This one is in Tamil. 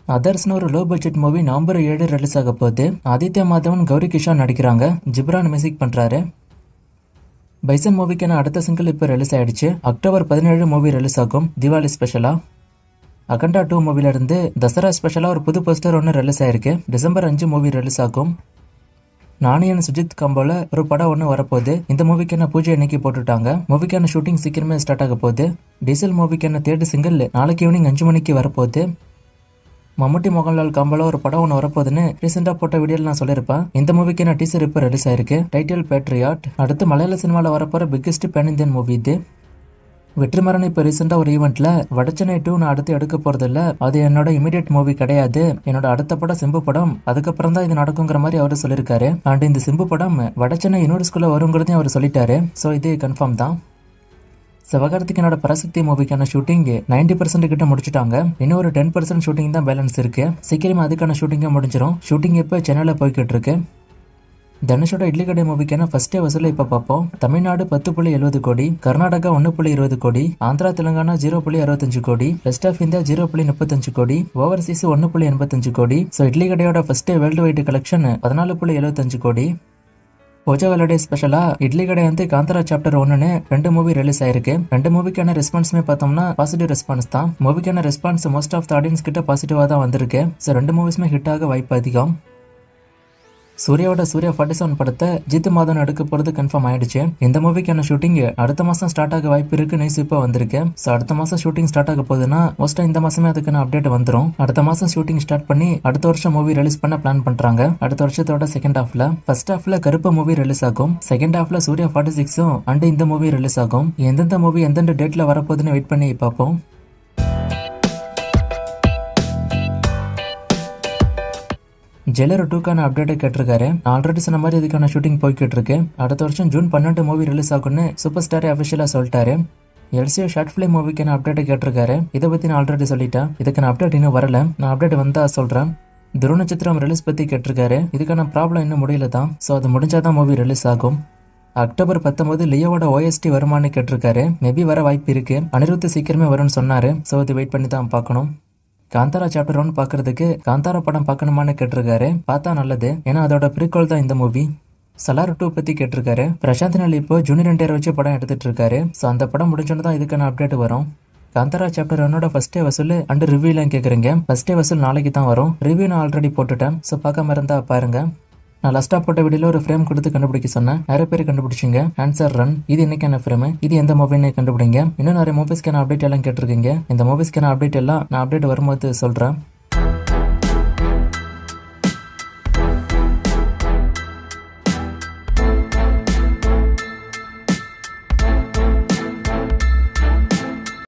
அதர்ஸ்னு ஒரு low budget movie November 7 release ஆக போகுது. ஆதித்யா மாதவன், கௌரி கிஷான் நடிக்கிறாங்க. ஜிப்ரான் மியூசிக் பண்றாரு. பைசன் மூவிக்கான அடுத்த சிங்கிள் இப்போ ரிலீஸ் ஆயிடுச்சு. அக்டோபர் 17 மூவி ரிலீஸ் ஆகும், தீபாவளி ஸ்பெஷலா. அகண்டா 2 மூவில இருந்து தசரா ஸ்பெஷலா ஒரு புது போஸ்டர் ஒன்று ரிலீஸ் ஆயிருக்கு. டிசம்பர் 5 மூவி ரிலீஸ் ஆகும். நானியன் சுஜித் காம்போல ஒரு படம் ஒன்று வரப்போகுது. இந்த மூவிக்கான பூஜை இன்னைக்கு போட்டுட்டாங்க. மூவிக்கான ஷூட்டிங் சீக்கிரமே ஸ்டார்ட் ஆக போகுது. டீசல் மூவிக்கான தேர்ட் சிங்கிள் நாளைக்கு ஈவினிங் 5 மணிக்கு வரப்போகுது. மம்முட்டி மோகன்லால் காம்போல ஒரு படம் ஒன்று வரப்போகுதுன்னு ரீசெண்டா போட்ட வீடியோல நான் சொல்லியிருப்பேன். இந்த மூவிக்கான டீசர் இப்போ ரிலீஸ் ஆயிருக்கு. Title patriot. அடுத்து மலையாள சினிமாவில் வரப்போற பிக்கெஸ்ட் பேன் இந்தியன் மூவி இது. வெற்றிமாறன் இப்போ ரீசெண்டா ஒரு ஈவெண்ட்ல வடச்சென்னை 2 நான் அடுத்து எடுக்க போறது இல்ல, அது என்னோட இமீடியட் மூவி கிடையாது, என்னோட அடுத்த படம் சிம்பு படம், அதுக்கப்புறம் தான் இது நடக்குங்கிற மாதிரி அவரு சொல்லியிருக்காரு. அண்ட் இந்த சிம்பு படம் வடச்சென்னை யூனிவர்ஸ்குள்ள வருங்கிறதையும் அவர் சொல்லிட்டாரு. ஸோ இது கன்ஃபார்ம் தான். சிவகார்த்திகேயனோட பராசக்தி மூவிக்கான ஷூட்டிங் 90% கிட்ட முடிச்சுட்டாங்க. இன்னும் ஒரு 10% ஷூட்டிங் தான் பேலன்ஸ் இருக்கு. சீக்கிரமா அதுக்கான ஷூட்டிங்க முடிஞ்சிடும். ஷூட்டிங் இப்போ சென்னையில போய்கிட்டு இருக்கு. தனுஷோட இட்லி கடை மூவிக்கான ஃபர்ஸ்ட் டே வசூலை இப்ப பார்ப்போம். தமிழ்நாடு 10.70 கோடி, கர்நாடகா 1.20 கோடி, ஆந்திரா தெலுங்கானா 0.65 கோடி, ரெஸ்ட் ஆஃப் இந்தியா 0.35 கோடி, ஓவர்சீஸ் 1.85 கோடி. ஸோ இட்லி கடையோட first day world wide collection 14.75 கோடி. பூஜா ஹாலிடே ஸ்பெஷலா இட்லி கடை வந்து காந்தாரா சாப்டர் 1ன்னு 2 மூவி ரிலீஸ் ஆயிருக்கு. 2 மூவிக்கான ரெஸ்பான்ஸுமே பார்த்தோம்னா பாசிட்டிவ் ரெஸ்பான்ஸ் தான். மூவிக்கான response most of the audience கிட்ட பாசிட்டிவா தான் வந்திருக்கு. ஸோ 2 மூவிஸுமே ஹிட் ஆக வாய்ப்பு அதிகம். சூர்யாவோட சூர்யா 47 படத்தை ஜித்து மாதவன் எடுக்க போறது கன்ஃபார்ம் ஆயிடுச்சு. இந்த மூவிக்கான ஷூட்டிங் அடுத்த மாசம் ஸ்டார்ட் ஆக வாய்ப்பு இருக்கு. நியூஸ் இப்போ வந்திருக்கு. ஸோ அடுத்த மாசம் ஷூட்டிங் ஸ்டார்ட் ஆக போகுதுன்னா மோஸ்டா இந்த மாசமே அதுக்கான அப்டேட் வந்துடும். அடுத்த மாசம் ஷூட்டிங் ஸ்டார்ட் பண்ணி அடுத்த வருஷம் மூவி ரிலீஸ் பண்ண பிளான் பண்றாங்க. அடுத்த வருஷத்தோட செகண்ட் ஹாஃப்ல. ஃபர்ஸ்ட் ஹாஃப்ல கருப்பு மூவி ரிலீஸ் ஆகும். செகண்ட் ஹாஃப்ல சூர்யா 46 அண்ட் இந்த மூவி ரிலீஸ் ஆகும். எந்தெந்த மூவி எந்தெந்த டேட்ல வரப்போகுதுன்னு வெயிட் பண்ணி பார்ப்போம். ஜெயிலர் 2க்கான அப்டேட் கேட்டிருக்காரு. ஆல்ரெடி சொன்ன மாதிரி இதுக்கான ஷூட்டிங் போய்கிட்டு இருக்கு. அடுத்த வருஷம் ஜூன் 12 மூவி ரிலீஸ் ஆகும்னு சூப்பர் ஸ்டார் அபிஷியலா சொல்லிட்டாரு. எல்சிஓ ஷார்ட் ஃபிலிம் மூவிக்கான அப்டேட் கேட்டிருக்காரு. இதை பத்தி நான் ஆல்ரெடி சொல்லிட்டேன். இதுக்கான அப்டேட் இன்னும் வரல. நான் அப்டேட் வந்தா சொல்றேன். துருவ நட்சத்திரம் ரிலீஸ் பத்தி கேட்டிருக்காரு. இதுக்கான ப்ராப்ளம் இன்னும் முடியல தான். ஸோ அது முடிஞ்சாதான் மூவி ரிலீஸ் ஆகும். அக்டோபர் 19 லியோவோட OST வருமானு கேட்டிருக்காரு. மேபி வர வாய்ப்பு இருக்கு. அனிருத் சீக்கிரமே வரும்னு சொன்னாரு. ஸோ அது வெயிட் பண்ணி தான் பார்க்கணும். காந்தாரா சாப்டர் 1 பாக்குறதுக்கு காந்தாரா படம் பார்க்கணுமான்னு கேட்டிருக்காரு. பார்த்தா நல்லது, ஏன்னா அதோட ப்ரீக்வல் தான் இந்த மூவி. சலார் 2 பத்தி கேட்டிருக்காரு. பிரசாந்த் நீல் இப்போ ஜூனியர் என்டிஆர் வச்சு படம் எடுத்துட்டு இருக்காரு. ஸோ அந்த படம் முடிஞ்சோன்னு தான் இதுக்கான அப்டேட் வரும். காந்தாரா சாப்டர் 1 ஃபர்ஸ்ட் டே வசூல் அண்ட் ரிவ்யூலாம் கேட்குறீங்க. ஃபர்ஸ்ட் டே வசூல் நாளைக்கு தான் வரும். ரிவ்யூ நான் ஆல்ரெடி போட்டுட்டேன். ஸோ பார்க்காம இருந்தா பாருங்க. நான் லாஸ்டா போட்ட வீடியோல ஒரு ஃப்ரேம் கொடுத்து கண்டுபிடிக்க சொன்னேன். நிறைய பேர் கண்டுபிடிச்சிங்க. Answer run. இது என்னைக்கான ஃப்ரேம், இது எந்த மூவின்னு கண்டுபிடிங்க. இன்னும் நிறைய மூவிஸ்க்கான அப்டேட் எல்லாம் கேட்டிருக்கீங்க. இந்த மூவிஸ்க்கான அப்டேட் எல்லாம் நான் அப்டேட் வரும்போது சொல்றேன்.